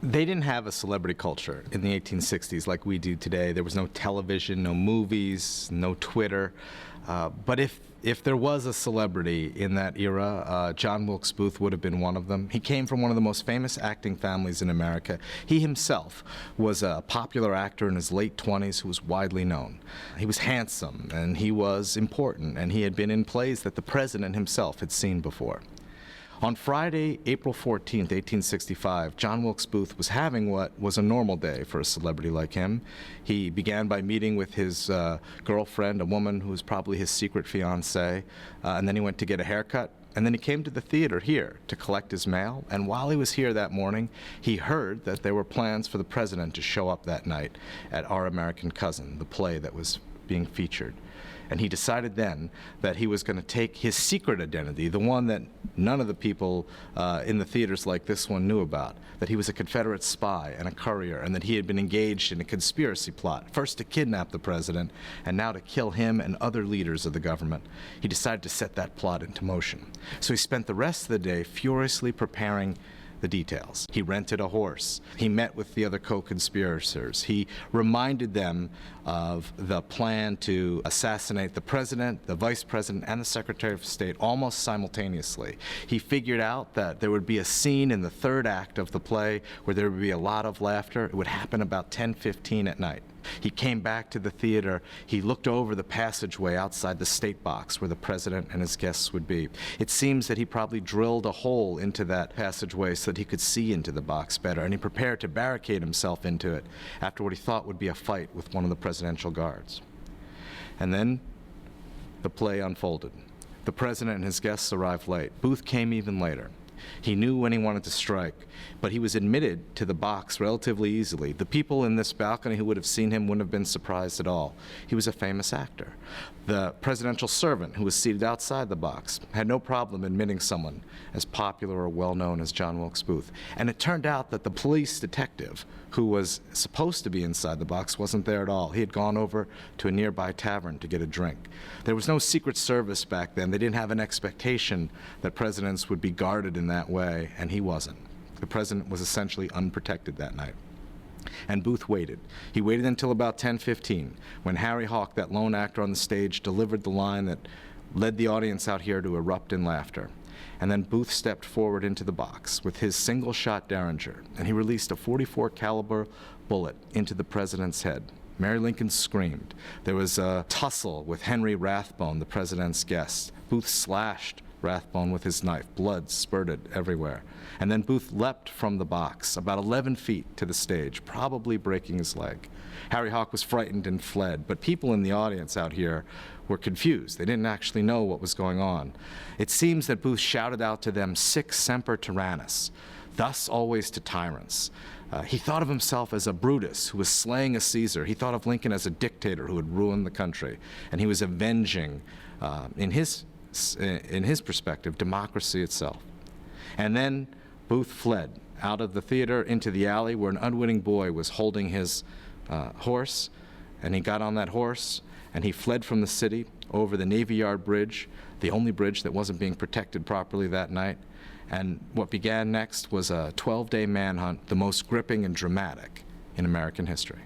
They didn't have a celebrity culture in the 1860s like we do today. There was no television, no movies, no Twitter. But if there was a celebrity in that era, John Wilkes Booth would have been one of them. He came from one of the most famous acting families in America. He himself was a popular actor in his late 20s who was widely known. He was handsome, and he was important, and he had been in plays that the president himself had seen before. On Friday, April 14th, 1865, John Wilkes Booth was having what was a normal day for a celebrity like him. He began by meeting with his girlfriend, a woman who was probably his secret fiancée, and then he went to get a haircut. And then he came to the theater here to collect his mail, and while he was here that morning, he heard that there were plans for the president to show up that night at Our American Cousin, the play that was being featured. And he decided then that he was going to take his secret identity, the one that none of the people in the theaters like this one knew about, that he was a Confederate spy and a courier, and that he had been engaged in a conspiracy plot, first to kidnap the president, and now to kill him and other leaders of the government. He decided to set that plot into motion. So he spent the rest of the day furiously preparing the details. He rented a horse. He met with the other co-conspirators. He reminded them of the plan to assassinate the president, the vice president, and the Secretary of State almost simultaneously. He figured out that there would be a scene in the third act of the play where there would be a lot of laughter. It would happen about 10:15 at night. He came back to the theater. He looked over the passageway outside the state box where the president and his guests would be. It seems that he probably drilled a hole into that passageway so that he could see into the box better, and he prepared to barricade himself into it after what he thought would be a fight with one of the presidential guards. And then the play unfolded. The president and his guests arrived late. Booth came even later. He knew when he wanted to strike, but he was admitted to the box relatively easily. The people in this balcony who would have seen him wouldn't have been surprised at all. He was a famous actor. The presidential servant who was seated outside the box had no problem admitting someone as popular or well-known as John Wilkes Booth. And it turned out that the police detective who was supposed to be inside the box wasn't there at all. He had gone over to a nearby tavern to get a drink. There was no Secret Service back then. They didn't have an expectation that presidents would be guarded in that way, and he wasn't. The president was essentially unprotected that night. And Booth waited. He waited until about 10:15, when Harry Hawk, that lone actor on the stage, delivered the line that led the audience out here to erupt in laughter. And then Booth stepped forward into the box with his single-shot Derringer, and he released a .44 caliber bullet into the president's head. Mary Lincoln screamed. There was a tussle with Henry Rathbone, the president's guest. Booth slashed Rathbone with his knife. Blood spurted everywhere. And then Booth leapt from the box about 11 feet to the stage, probably breaking his leg. Harry Hawk was frightened and fled, but people in the audience out here were confused. They didn't actually know what was going on. It seems that Booth shouted out to them, "Sic semper tyrannis," thus always to tyrants. He thought of himself as a Brutus who was slaying a Caesar. He thought of Lincoln as a dictator who had ruined the country, and he was avenging, in his perspective, democracy itself. And then Booth fled out of the theater into the alley where an unwitting boy was holding his horse, and he got on that horse and he fled from the city over the Navy Yard Bridge, the only bridge that wasn't being protected properly that night. And what began next was a 12-day manhunt, the most gripping and dramatic in American history.